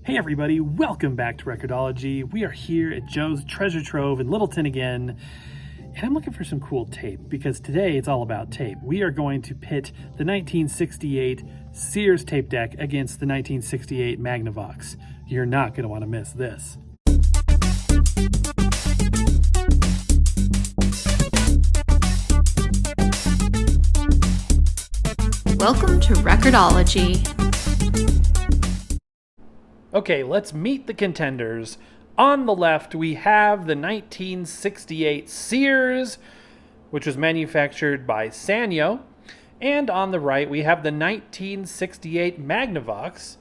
Hey everybody, welcome back to Record-ology. We are here at Joe's Treasure Trove in Littleton again, and I'm looking for some cool tape because today it's all about tape. We are going to pit the 1968 Sears tape deck against the 1968 Magnavox. You're not going to want to miss this. Welcome to Record-ology. Okay, let's meet the contenders. On the left, we have the 1968 Sears, which was manufactured by Sanyo. And on the right, we have the 1968 Magnavox,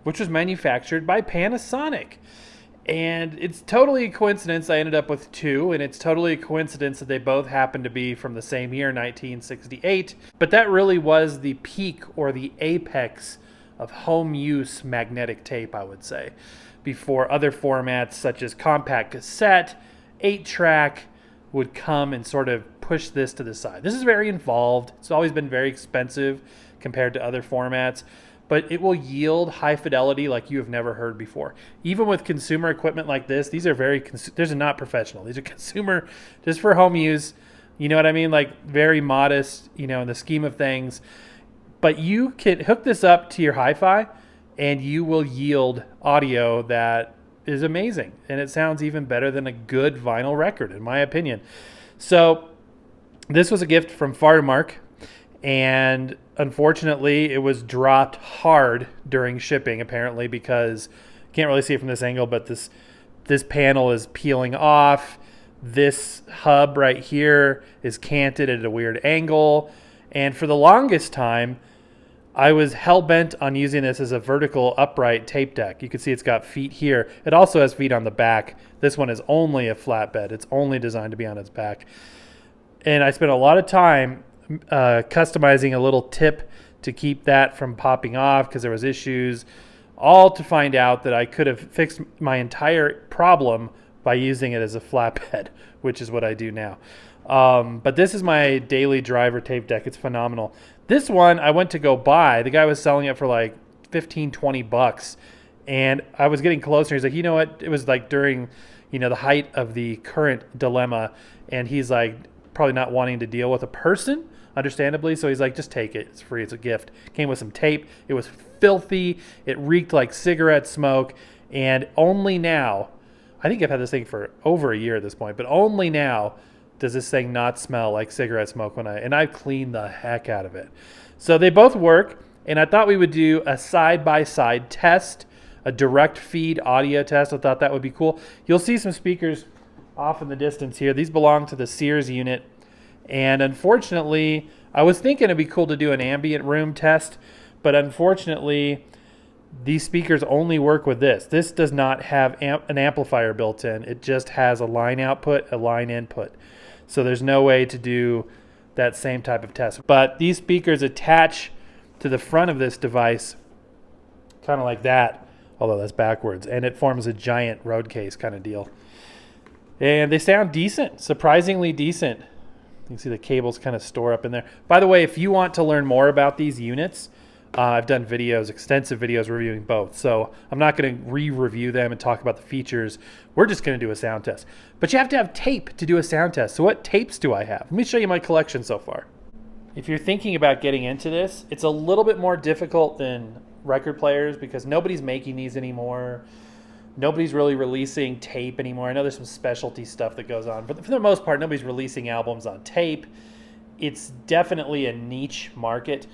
which was manufactured by Panasonic. And it's totally a coincidence I ended up with two, and it's totally a coincidence that they both happen to be from the same year, 1968. But that really was the peak or the apex of home use magnetic tape, I would say, before other formats such as compact cassette, 8-track would come and sort of push this to the side. This is very involved. It's always been very expensive compared to other formats, but it will yield high fidelity like you have never heard before. Even with consumer equipment like this, these are these are not professional. These are consumer, just for home use. You know what I mean? Like very modest, in the scheme of things. But you can hook this up to your hi-fi and you will yield audio that is amazing. And it sounds even better than a good vinyl record, in my opinion. So this was a gift from Farmark, and unfortunately it was dropped hard during shipping, apparently, because you can't really see it from this angle, but this panel is peeling off. This hub right here is canted at a weird angle. And for the longest time, I was hell-bent on using this as a vertical upright tape deck. You can see it's got feet here. It also has feet on the back. This one is only a flatbed. It's only designed to be on its back. And I spent a lot of time customizing a little tip to keep that from popping off because there was issues, all to find out that I could have fixed my entire problem by using it as a flatbed, which is what I do now. But this is my daily driver tape deck. It's phenomenal. This one I went to go buy. The guy was selling it for like $15-20, and I was getting closer. He's like, you know what? It was like during, the height of the current dilemma, and he's like probably not wanting to deal with a person, understandably. So he's like, just take it. It's free. It's a gift. Came with some tape. It was filthy. It reeked like cigarette smoke, and only now, I think I've had this thing for over a year at this point, but only now does this thing not smell like cigarette smoke and I've cleaned the heck out of it. So they both work, and I thought we would do a side-by-side test, a direct feed audio test. I thought that would be cool. You'll see some speakers off in the distance here. These belong to the Sears unit, and unfortunately, I was thinking it'd be cool to do an ambient room test, but unfortunately, these speakers only work with this. This does not have an amplifier built in. It just has a line output, a line input. So there's no way to do that same type of test. But these speakers attach to the front of this device kind of like that, although that's backwards, and it forms a giant road case kind of deal. And they sound decent, surprisingly decent. You can see the cables kind of store up in there. By the way, if you want to learn more about these units, I've done extensive videos reviewing both. So I'm not going to re-review them and talk about the features. We're just going to do a sound test. But you have to have tape to do a sound test. So what tapes do I have? Let me show you my collection so far. If you're thinking about getting into this, it's a little bit more difficult than record players because nobody's making these anymore. Nobody's really releasing tape anymore. I know there's some specialty stuff that goes on, but for the most part, nobody's releasing albums on tape. It's definitely a niche market.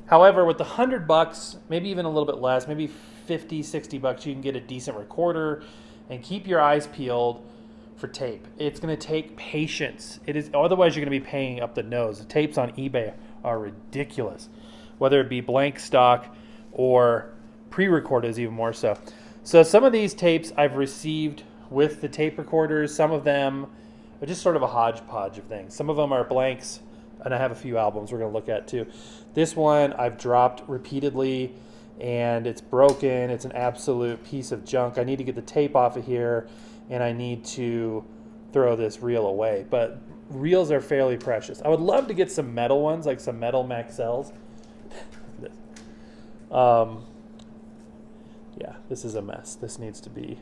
However, with the $100, maybe even a little bit less, maybe $50-60, you can get a decent recorder and keep your eyes peeled for tape. It's going to take patience. Otherwise, you're going to be paying up the nose. The tapes on eBay are ridiculous, whether it be blank stock or pre-recorded is even more so. So some of these tapes I've received with the tape recorders. Some of them are just sort of a hodgepodge of things. Some of them are blanks, and I have a few albums we're going to look at too. This one I've dropped repeatedly, and it's broken. It's an absolute piece of junk. I need to get the tape off of here, and I need to throw this reel away. But reels are fairly precious. I would love to get some metal ones, like some metal Maxells. Yeah, this is a mess. This needs to be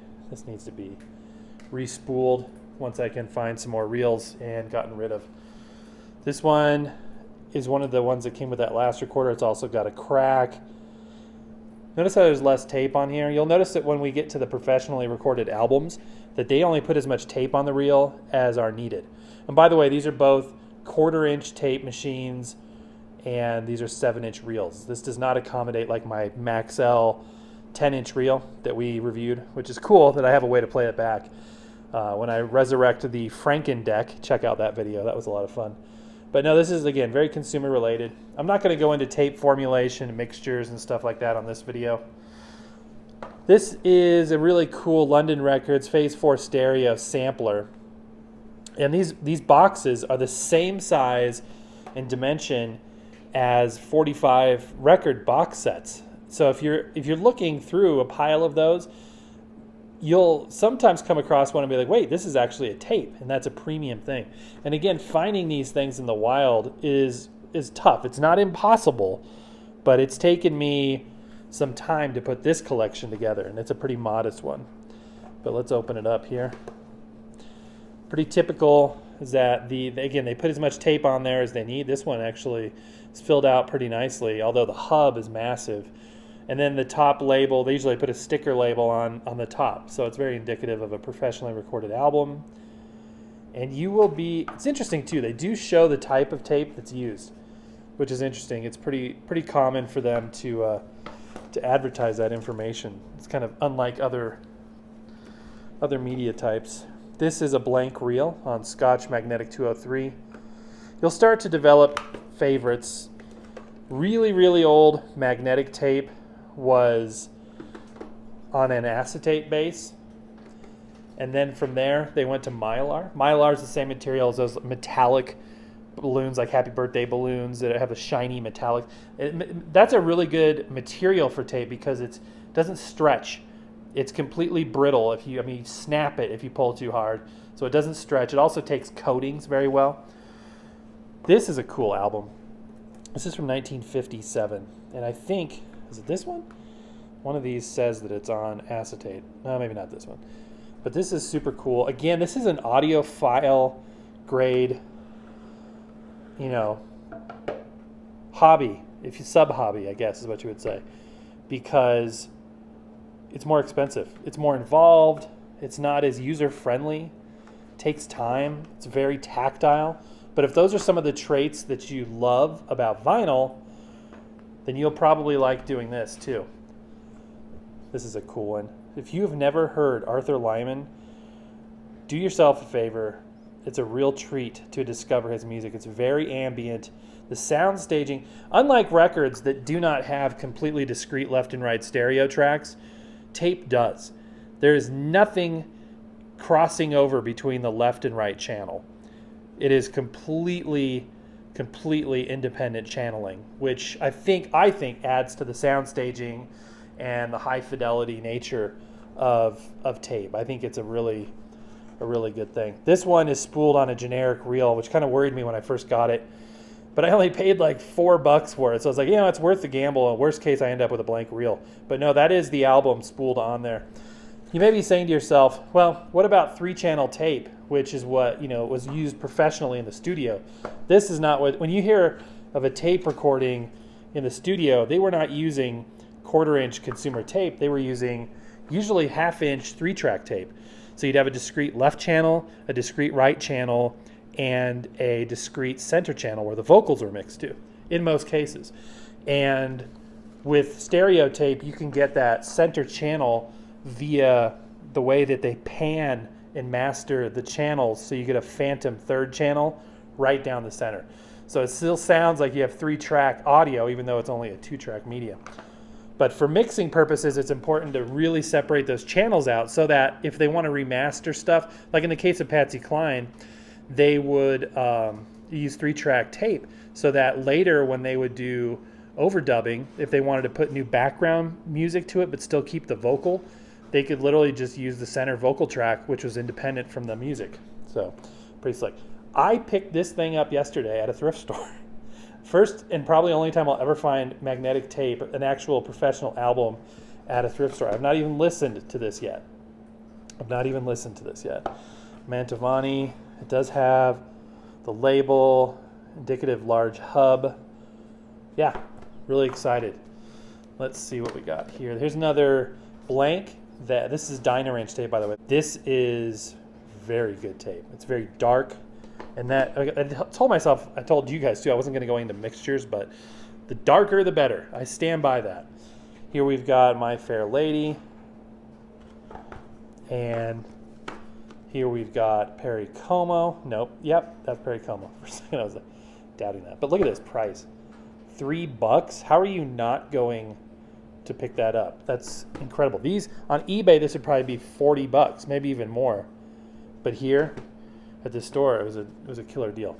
re-spooled once I can find some more reels and gotten rid of. This one is one of the ones that came with that last recorder. It's also got a crack. Notice how there's less tape on here. You'll notice that when we get to the professionally recorded albums, that they only put as much tape on the reel as are needed. And by the way, these are both 1/4-inch tape machines, and these are 7-inch reels. This does not accommodate like my Maxell 10-inch reel that we reviewed, which is cool that I have a way to play it back. When I resurrect the Franken deck, check out that video. That was a lot of fun. But no, this is, again, very consumer related. I'm not going to go into tape formulation, mixtures, and stuff like that on this video. This is a really cool London Records Phase 4 stereo sampler. And these boxes are the same size and dimension as 45 record box sets. So if you're looking through a pile of those, you'll sometimes come across one and be like, wait, this is actually a tape, and that's a premium thing. And again, finding these things in the wild is tough. It's not impossible, but it's taken me some time to put this collection together, and it's a pretty modest one. But let's open it up here. Pretty typical is that again, they put as much tape on there as they need. This one actually is filled out pretty nicely, although the hub is massive. And then the top label, they usually put a sticker label on the top. So it's very indicative of a professionally recorded album. And it's interesting too, they do show the type of tape that's used, which is interesting. It's pretty common for them to advertise that information. It's kind of unlike other media types. This is a blank reel on Scotch Magnetic 203. You'll start to develop favorites. Really, really old magnetic tape was on an acetate base, and then from there they went to Mylar. Mylar is the same material as those metallic balloons, like Happy Birthday balloons that have a shiny metallic. That's a really good material for tape because it doesn't stretch. It's completely brittle if you snap it if you pull too hard, so it doesn't stretch. It also takes coatings very well. This is a cool album. This is from 1957, and I think, is it this one? One of these says that it's on acetate. No, maybe not this one. But this is super cool. Again, this is an audiophile grade, hobby. If you sub-hobby, I guess is what you would say. Because it's more expensive. It's more involved. It's not as user-friendly. It takes time. It's very tactile. But if those are some of the traits that you love about vinyl, then you'll probably like doing this too. This is a cool one. If you have never heard Arthur Lyman, do yourself a favor. It's a real treat to discover his music. It's very ambient. The sound staging, unlike records that do not have completely discrete left and right stereo tracks, tape does. There is nothing crossing over between the left and right channel. It is completely independent channeling, which I think adds to the sound staging and the high fidelity nature of tape. I think it's a really good thing. This one is spooled on a generic reel, which kind of worried me when I first got it, but I only paid like $4 for it. So I was like, it's worth the gamble. In worst case, I end up with a blank reel. But no, that is the album spooled on there. You may be saying to yourself, well, what about 3-channel tape, which is what was used professionally in the studio? This is not when you hear of a tape recording in the studio, they were not using 1/4-inch consumer tape. They were using usually 1/2-inch 3-track tape. So you'd have a discrete left channel, a discrete right channel, and a discrete center channel where the vocals were mixed to, in most cases. And with stereo tape, you can get that center channel via the way that they pan and master the channels, so you get a phantom 3rd channel right down the center. So it still sounds like you have 3-track audio, even though it's only a 2-track media. But for mixing purposes, it's important to really separate those channels out so that if they want to remaster stuff, like in the case of Patsy Cline, they would use 3-track tape so that later when they would do overdubbing, if they wanted to put new background music to it but still keep the vocal, they could literally just use the center vocal track, which was independent from the music. So pretty slick. I picked this thing up yesterday at a thrift store. First and probably only time I'll ever find magnetic tape, an actual professional album, at a thrift store. I've not even listened to this yet. Mantovani, it does have the label, indicative large hub. Yeah, really excited. Let's see what we got here. Here's another blank. This is Dynarange tape, by the way. This is very good tape. It's very dark. And I told you guys too, I wasn't going to go into mixtures, but the darker the better. I stand by that. Here we've got My Fair Lady. And here we've got Perry Como. Nope. Yep, that's Perry Como. For a second I was doubting that. But look at this price. $3. How are you not going to pick that up? That's incredible. These on eBay, this would probably be $40, maybe even more. But here at the store, it was a killer deal.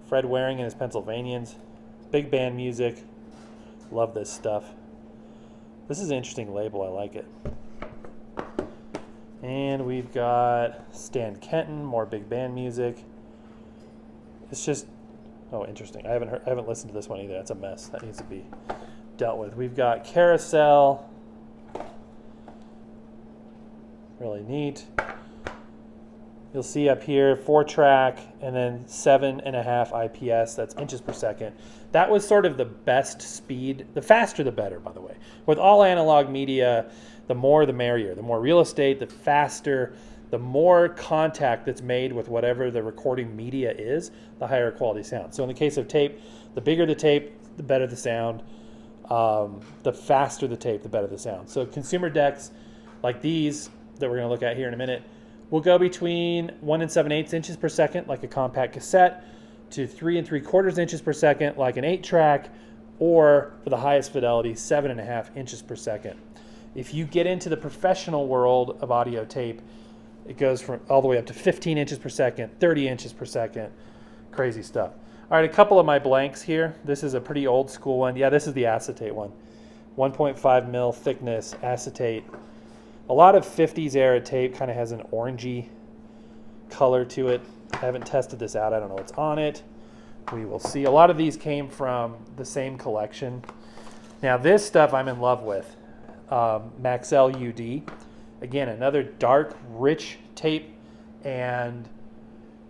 Fred Waring and his Pennsylvanians. Big band music. Love this stuff. This is an interesting label. I like it. And we've got Stan Kenton, more big band music. It's just, oh, interesting. I haven't listened to this one either. That's a mess. That needs to be dealt with. We've got Carousel. Really neat. You'll see up here 4-track and then 7.5 IPS. That's inches per second. That was sort of the best speed. The faster the better, by the way. With all analog media, the more the merrier. The more real estate, the faster, the more contact that's made with whatever the recording media is, the higher quality sound. So in the case of tape, the bigger the tape, the better the sound. The faster the tape, the better the sound. So consumer decks like these that we're going to look at here in a minute will go between 1 7/8 inches per second, like a compact cassette, to 3 3/4 inches per second, like an 8-track, or for the highest fidelity, 7.5 inches per second. If you get into the professional world of audio tape, it goes from all the way up to 15 inches per second, 30 inches per second. Crazy stuff. All right, a couple of my blanks here. This is a pretty old school one. Yeah, this is the acetate one. 1.5 mil thickness acetate. A lot of 50s era tape kind of has an orangey color to it. I haven't tested this out. I don't know what's on it. We will see. A lot of these came from the same collection. Now this stuff I'm in love with. Maxell UD. Again, another dark, rich tape and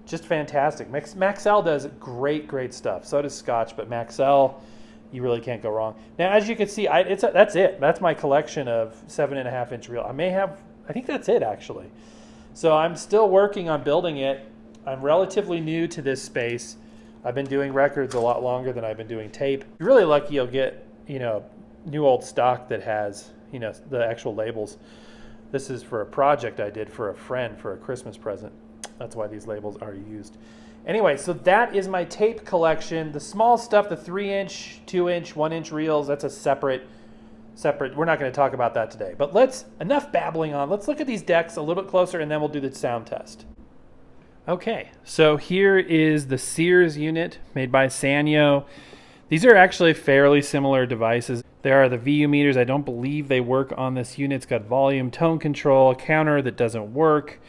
just fantastic. Maxell does great stuff. So does Scotch, but Maxell, you really can't go wrong. Now, as you can see, that's it. That's my collection of 7.5-inch reel. I think that's it, actually. So I'm still working on building it. I'm relatively new to this space. I've been doing records a lot longer than I've been doing tape. If you're really lucky, you'll get, new old stock that has, the actual labels. This is for a project I did for a friend for a Christmas present. That's why these labels are used. Anyway, so that is my tape collection. The small stuff, the 3-inch, 2-inch, 1-inch reels, that's a separate, we're not going to talk about that today. But enough babbling on. Let's look at these decks a little bit closer and then we'll do the sound test. Okay, so here is the Sears unit made by Sanyo. These are actually fairly similar devices. There are the VU meters. I don't believe they work on this unit. It's got volume, tone control, a counter that doesn't work.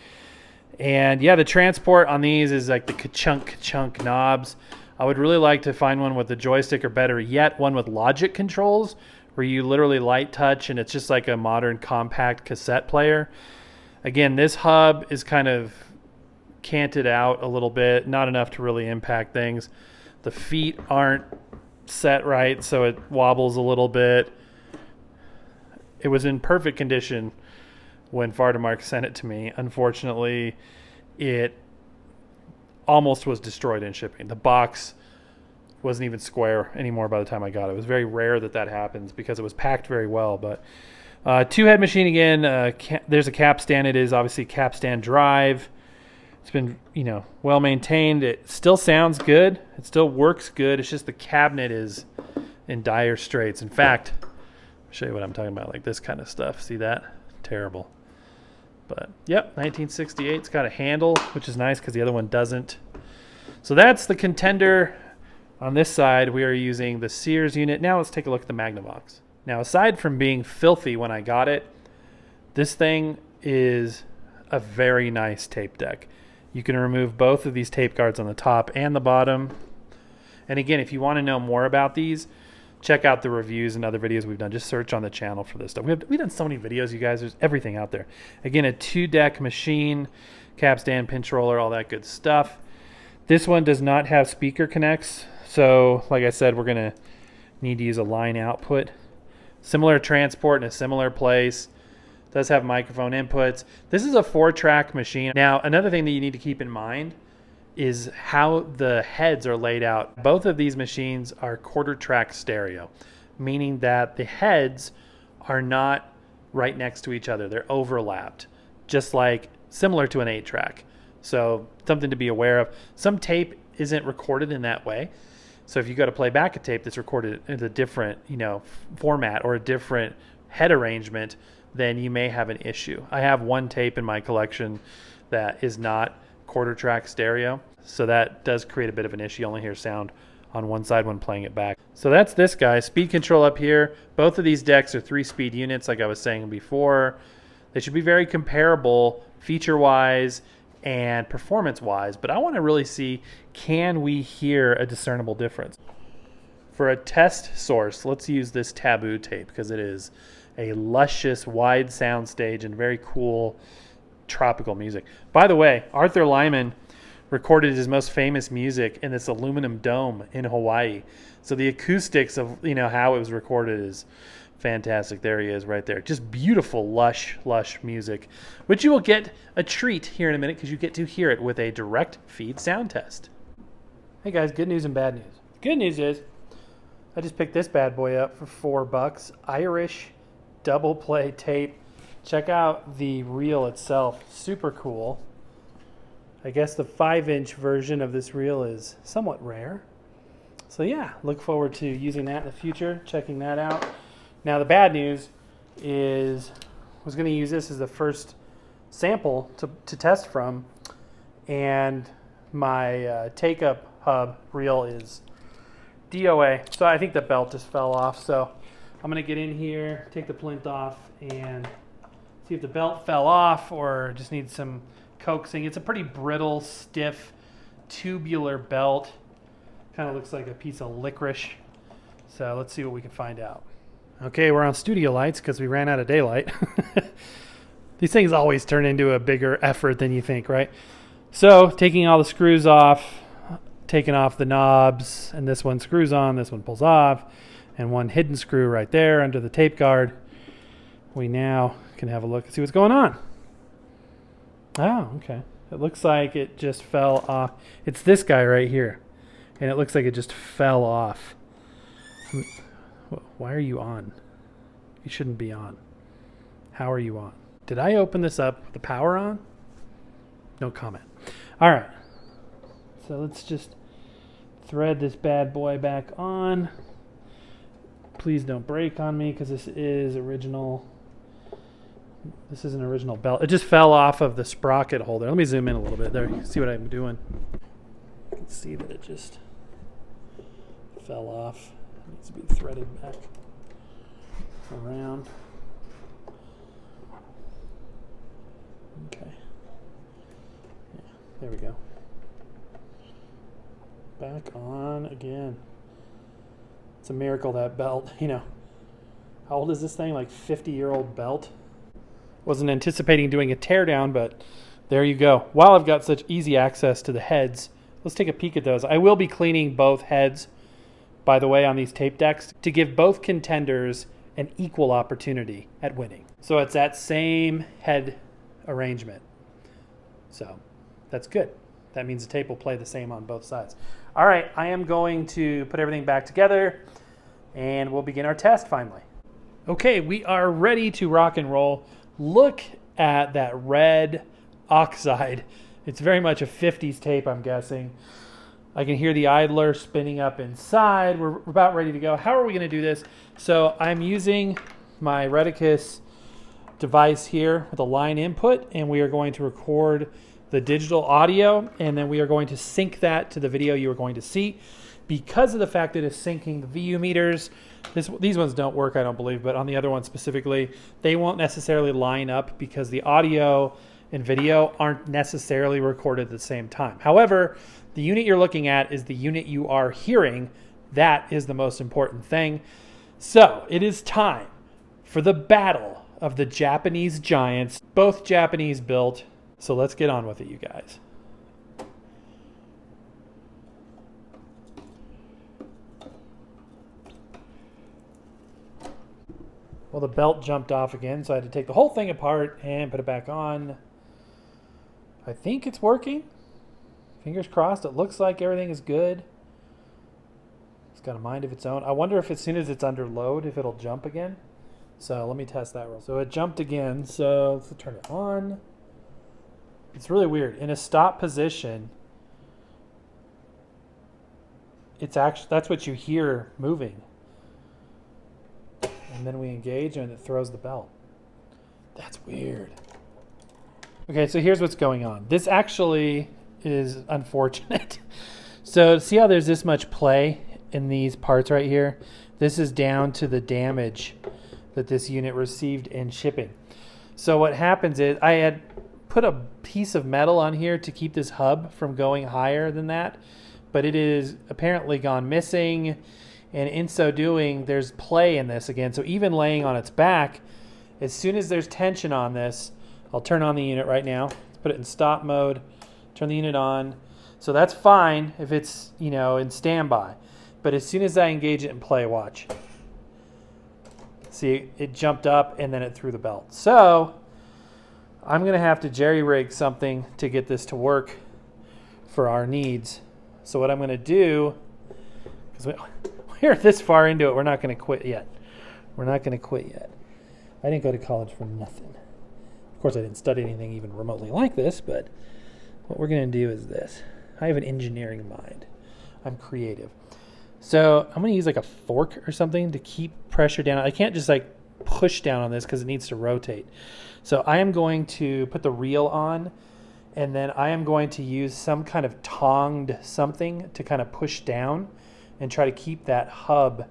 And yeah, the transport on these is like the ka-chunk knobs. I would really like to find one with the joystick, or better yet, one with logic controls where you literally light touch and it's just like a modern compact cassette player. Again, this hub is kind of canted out a little bit, not enough to really impact things. The feet aren't set right, so it wobbles a little bit. It was in perfect condition when Fardemark sent it to me. Unfortunately, it almost was destroyed in shipping. The box wasn't even square anymore by the time I got it. It was very rare that happens because it was packed very well. But two-head machine again. There's a capstan. It is obviously capstan drive. It's been, well maintained. It still sounds good. It still works good. It's just the cabinet is in dire straits. In fact, I'll show you what I'm talking about, like this kind of stuff. See that? Terrible. But yep, 1968. It's got a handle, which is nice because the other one doesn't. So that's the Contender. On this side, we are using the Sears unit. Now let's take a look at the Magnavox. Now, aside from being filthy when I got it, this thing is a very nice tape deck. You can remove both of these tape guards on the top and the bottom. And again, if you want to know more about these, check out the reviews and other videos we've done. Just search on the channel for this stuff. We've done so many videos, you guys. There's everything out there. Again, a 2-deck machine, capstan, pinch roller, all that good stuff. This one does not have speaker connects. So like I said, we're going to need to use a line output. Similar transport in a similar place. Does have microphone inputs. This is a 4-track machine. Now, another thing that you need to keep in mind is how the heads are laid out. Both of these machines are 1/4-track stereo, meaning that the heads are not right next to each other. They're overlapped, just like similar to an 8-track. So something to be aware of. Some tape isn't recorded in that way. So if you go to play back a tape that's recorded in a different, format or a different head arrangement, then you may have an issue. I have one tape in my collection that is not 1/4-track stereo, so that does create a bit of an issue. You only hear sound on one side when playing it back. So that's this guy. Speed control up here. Both of these decks are 3-speed units, like I was saying before. They should be very comparable feature-wise and performance-wise, but I want to really see, can we hear a discernible difference? For a test source, let's use this Taboo tape because it is a luscious, wide sound stage and very cool tropical music. By the way, Arthur Lyman recorded his most famous music in this aluminum dome in Hawaii. So the acoustics of how it was recorded is fantastic. There he is right there. Just beautiful, lush music, which you will get a treat here in a minute because you get to hear it with a direct feed sound test. Hey guys, good news and bad news. Good news is I just picked this bad boy up for $4. Irish double play tape. Check out the reel itself. Super cool. I guess the 5-inch version of this reel is somewhat rare. So yeah, look forward to using that in the future, checking that out. Now the bad news is I was going to use this as the first sample to test from, and my take-up hub reel is DOA. So I think the belt just fell off. So I'm going to get in here, take the plinth off, and see if the belt fell off or just needs some coaxing. It's a pretty brittle, stiff, tubular belt. Kind of looks like a piece of licorice. So let's see what we can find out. Okay, we're on studio lights because we ran out of daylight. These things always turn into a bigger effort than you think, right? So taking all the screws off, taking off the knobs, and this one screws on, this one pulls off, and one hidden screw right there under the tape guard. We now can have a look and see what's going on. Oh, okay. It looks like it just fell off. It's this guy right here. And it looks like it just fell off. Why are you on? You shouldn't be on. How are you on? Did I open this up with the power on? No comment. All right. So let's just thread this bad boy back on. Please don't break on me because this is original. This is an original belt. It just fell off of the sprocket holder. Let me zoom in a little bit there. You can see what I'm doing. You can see that it just fell off. It needs to be threaded back around. Okay. Yeah, there we go. Back on again. It's a miracle, that belt. How old is this thing? Like 50-year-old belt? Wasn't anticipating doing a teardown, but there you go. While I've got such easy access to the heads, let's take a peek at those. I will be cleaning both heads, by the way, on these tape decks to give both contenders an equal opportunity at winning. So it's that same head arrangement. So that's good. That means the tape will play the same on both sides. All right, I am going to put everything back together and we'll begin our test finally. Okay, we are ready to rock and roll. Look at that red oxide. It's very much a 50s tape, I'm guessing. I can hear the idler spinning up inside. We're about ready to go. How are we going to do this? So I'm using my Reticus device here with a line input, and we are going to record the digital audio, and then we are going to sync that to the video you are going to see. Because of the fact that it's syncing the VU meters, these ones don't work, I don't believe, but on the other one specifically, they won't necessarily line up because the audio and video aren't necessarily recorded at the same time. However, the unit you're looking at is the unit you are hearing That is the most important thing. So it is time for the battle of the Japanese giants, both Japanese built. So let's get on with it, you guys. Well, the belt jumped off again, so I had to take the whole thing apart and put it back on. I think it's working. Fingers crossed. It looks like everything is good. It's got a mind of its own. I wonder if as soon as it's under load, if it'll jump again. So let me test that real. So it jumped again. So let's turn it on. It's really weird. In a stop position, it's actually, that's what you hear moving. And then we engage and it throws the belt. That's weird. Okay, so here's what's going on. This actually is unfortunate. So see how there's this much play in these parts right here? This is down to the damage that this unit received in shipping. So what happens is I had put a piece of metal on here to keep this hub from going higher than that, but it is apparently gone missing. And in so doing, there's play in this again. So even laying on its back, as soon as there's tension on this, I'll turn on the unit right now. Let's put it in stop mode, turn the unit on. So that's fine if it's, in standby. But as soon as I engage it in play, watch. See, it jumped up and then it threw the belt. So I'm going to have to jerry-rig something to get this to work for our needs. So what I'm going to do, because we're this far into it, we're not going to quit yet. We're not going to quit yet. I didn't go to college for nothing. Of course, I didn't study anything even remotely like this, but what we're going to do is this. I have an engineering mind. I'm creative. So I'm going to use like a fork or something to keep pressure down. I can't just like push down on this because it needs to rotate. So I am going to put the reel on, and then I am going to use some kind of tonged something to kind of push down and try to keep that hub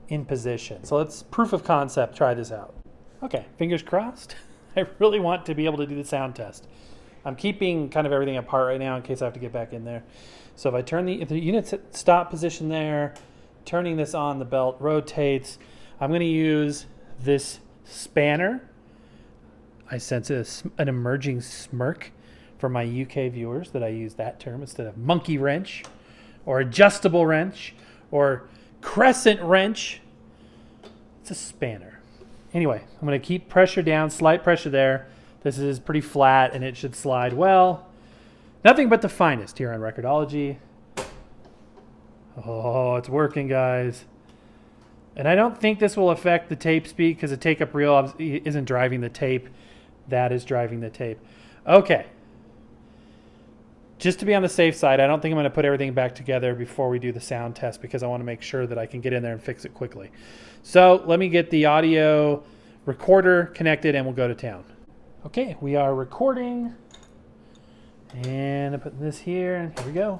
in position. So let's proof of concept, try this out. Okay, fingers crossed. I really want to be able to do the sound test. I'm keeping kind of everything apart right now in case I have to get back in there. So if I turn if the unit's at stop position there, turning this on, the belt rotates. I'm going to use this spanner. I sense an emerging smirk from my UK viewers that I use that term instead of monkey wrench or adjustable wrench or crescent wrench. It's a spanner. Anyway, I'm going to keep pressure down, slight pressure there. This is pretty flat and it should slide well. Nothing but the finest here on Record-ology. Oh, it's working, guys. And I don't think this will affect the tape speed because the take-up reel isn't driving the tape. That is driving the tape. Okay. Just to be on the safe side, I don't think I'm going to put everything back together before we do the sound test because I want to make sure that I can get in there and fix it quickly. So let me get the audio recorder connected and we'll go to town. Okay, we are recording. And I'm putting this here, and here we go.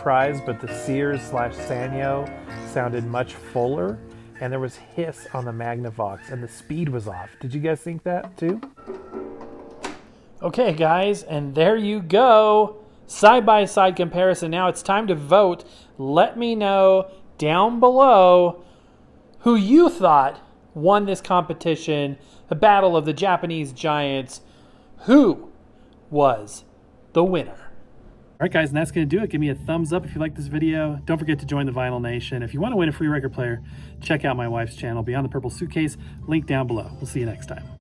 surprise, but the Sears / Sanyo sounded much fuller, and there was hiss on the Magnavox, and the speed was off. Did you guys think that too? Okay, guys, and there you go. Side-by-side comparison. Now it's time to vote. Let me know down below who you thought won this competition, the Battle of the Japanese Giants. Who was the winner? All right, guys, and that's going to do it. Give me a thumbs up if you like this video. Don't forget to join the Vinyl Nation. If you want to win a free record player, check out my wife's channel, Beyond the Purple Suitcase, link down below. We'll see you next time.